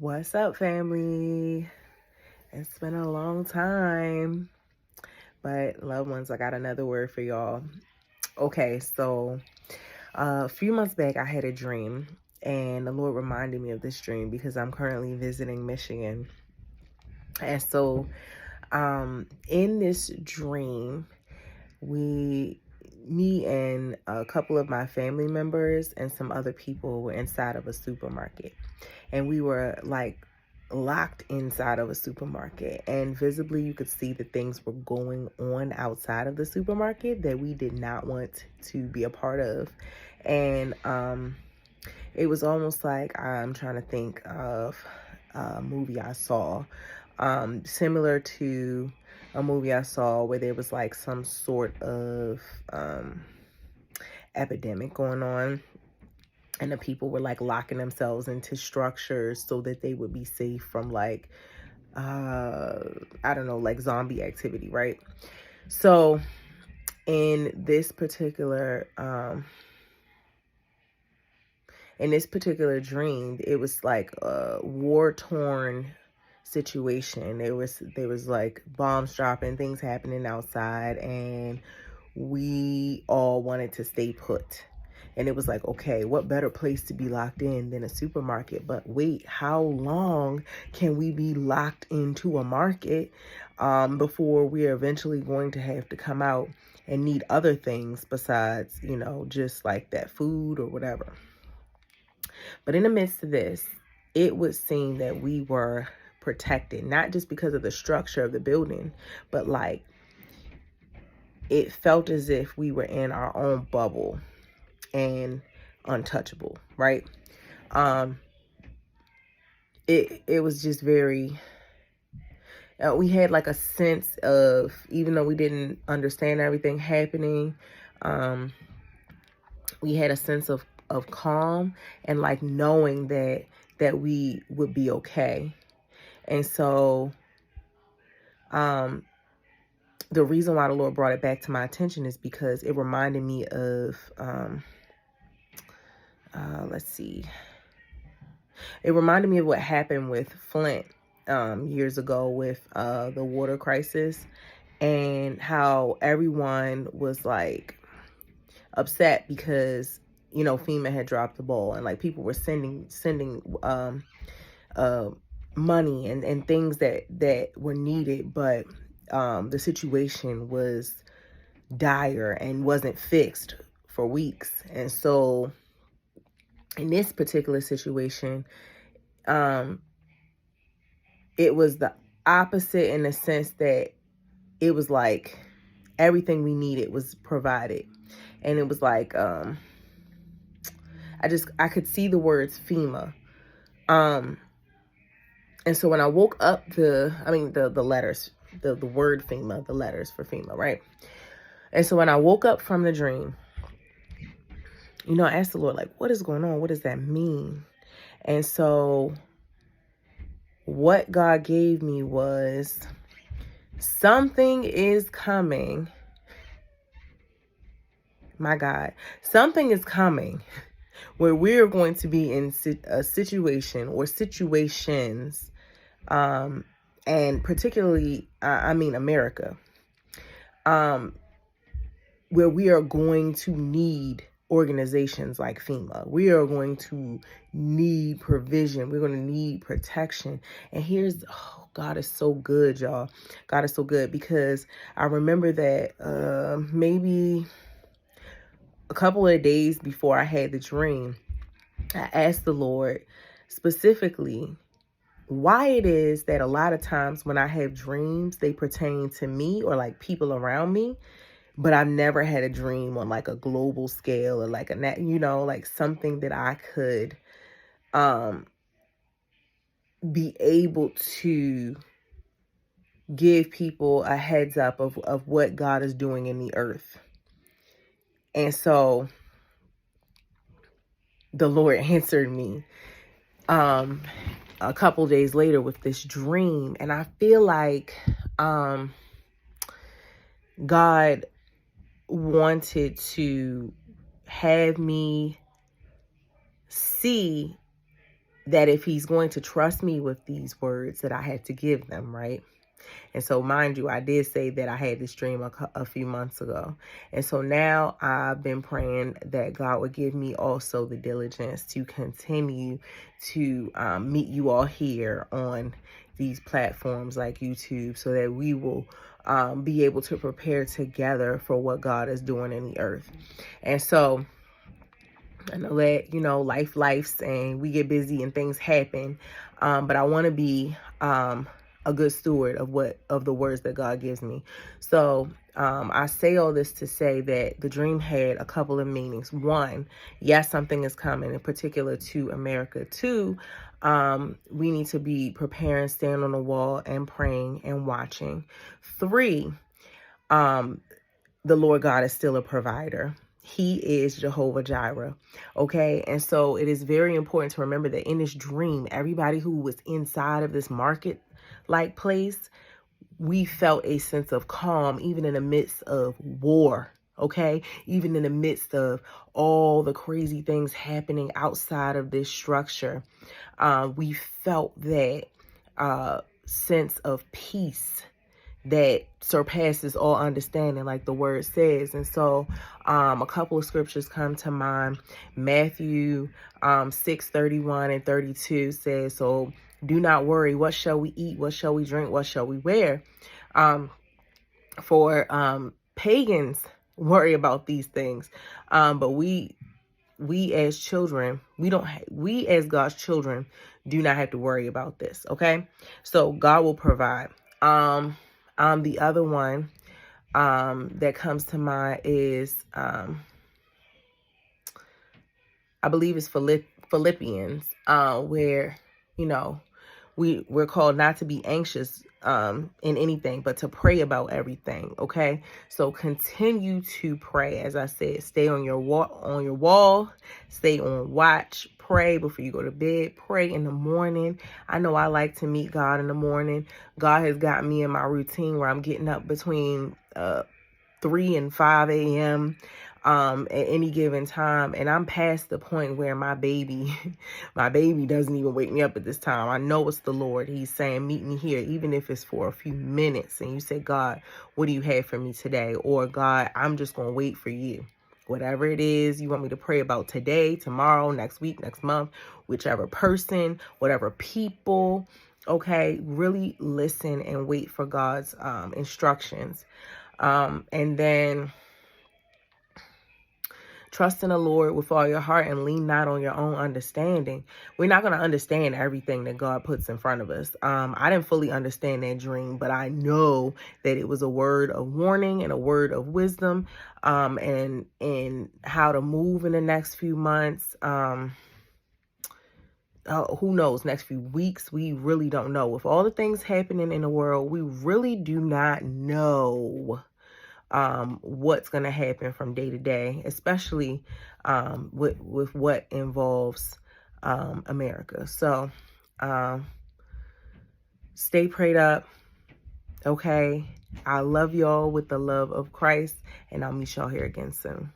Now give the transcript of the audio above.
What's up, family? It's been a long time, but loved ones, I got another word for y'all. Okay, so a few months back, I had a dream, and the Lord reminded me of this dream because I'm currently visiting Michigan. And so, in this dream, me and a couple of my family members and some other people were inside of a supermarket, and we were like locked inside of a supermarket, and visibly you could see that things were going on outside of the supermarket that we did not want to be a part of. And it was almost like, I'm trying to think of a movie I saw, similar to a movie I saw where there was like some sort of epidemic going on, and the people were like locking themselves into structures so that they would be safe from like I don't know, like zombie activity, right? So in this particular dream, it was like a war-torn situation. There was like bombs dropping, things happening outside, and we all wanted to stay put. And it was like, okay, what better place to be locked in than a supermarket? But wait, how long can we be locked into a market before we're eventually going to have to come out and need other things besides, just like that food or whatever? But in the midst of this, it would seem that we were protected, not just because of the structure of the building, but like it felt as if we were in our own bubble and untouchable, right? It was just very, we had like a sense of, even though we didn't understand everything happening, we had a sense of calm and like knowing that we would be okay. And so the reason why the Lord brought it back to my attention is because it reminded me of it reminded me of what happened with Flint years ago with the water crisis, and how everyone was like upset because FEMA had dropped the ball, and like people were sending money and things that were needed, but the situation was dire and wasn't fixed for weeks. And so in this particular situation, it was the opposite, in the sense that it was like everything we needed was provided. And it was like, I could see the words FEMA. And so when I woke up, the letters, the word FEMA, the letters for FEMA, right? And so when I woke up from the dream, I asked the Lord, like, what is going on? What does that mean? And so what God gave me was, something is coming. My God, something is coming where we're going to be in a situation or situations, and particularly, America, where we are going to need organizations like FEMA. We are going to need provision. We're going to need protection. And God is so good, y'all. God is so good, because I remember that maybe a couple of days before I had the dream, I asked the Lord specifically why it is that a lot of times when I have dreams, they pertain to me or like people around me, but I've never had a dream on like a global scale or like like something that I could be able to give people a heads up of what God is doing in the earth. And so the Lord answered me a couple days later with this dream. And I feel like God wanted to have me see that if he's going to trust me with these words, that I had to give them, right? And so, mind you, I did say that I had this dream a few months ago. And so now I've been praying that God would give me also the diligence to continue to meet you all here on these platforms like YouTube, so that we will be able to prepare together for what God is doing in the earth. And so, and let life's and we get busy and things happen, but I want to be a good steward of the words that God gives me. So I say all this to say that the dream had a couple of meanings. One, yes, something is coming, in particular to America. Two, we need to be preparing, stand on the wall and praying and watching. Three, the Lord God is still a provider. He is Jehovah Jireh. Okay. And so it is very important to remember that in this dream, everybody who was inside of this market like place, we felt a sense of calm, even in the midst of war. Okay. Even in the midst of all the crazy things happening outside of this structure, we felt that sense of peace that surpasses all understanding, like the word says. And so a couple of scriptures come to mind. Matthew 6:31 and 32 says, so do not worry, what shall we eat, what shall we drink, what shall we wear? For pagans worry about these things, but we as children, we as God's children do not have to worry about this. Okay, so God will provide. The other one that comes to mind is I believe it's Philippians, where we're called not to be anxious in anything, but to pray about everything. Okay, so continue to pray. As I said, stay on your wall, stay on watch, pray before you go to bed, pray in the morning. I know I like to meet God in the morning. God has got me in my routine where I'm getting up between 3 and 5 a.m. At any given time, and I'm past the point where my baby doesn't even wake me up at this time. I know it's the Lord. He's saying, meet me here, even if it's for a few minutes. And you say, God, what do you have for me today? Or God, I'm just going to wait for you. Whatever it is you want me to pray about today, tomorrow, next week, next month, whichever person, whatever people. Okay, really listen and wait for God's instructions. And then trust in the Lord with all your heart and lean not on your own understanding. We're not going to understand everything that God puts in front of us. I didn't fully understand that dream, but I know that it was a word of warning and a word of wisdom, and how to move in the next few months. Who knows, next few weeks, we really don't know. With all the things happening in the world, we really do not know what's going to happen from day to day, especially with what involves America. So stay prayed up. Okay. I love y'all with the love of Christ, and I'll meet y'all here again soon.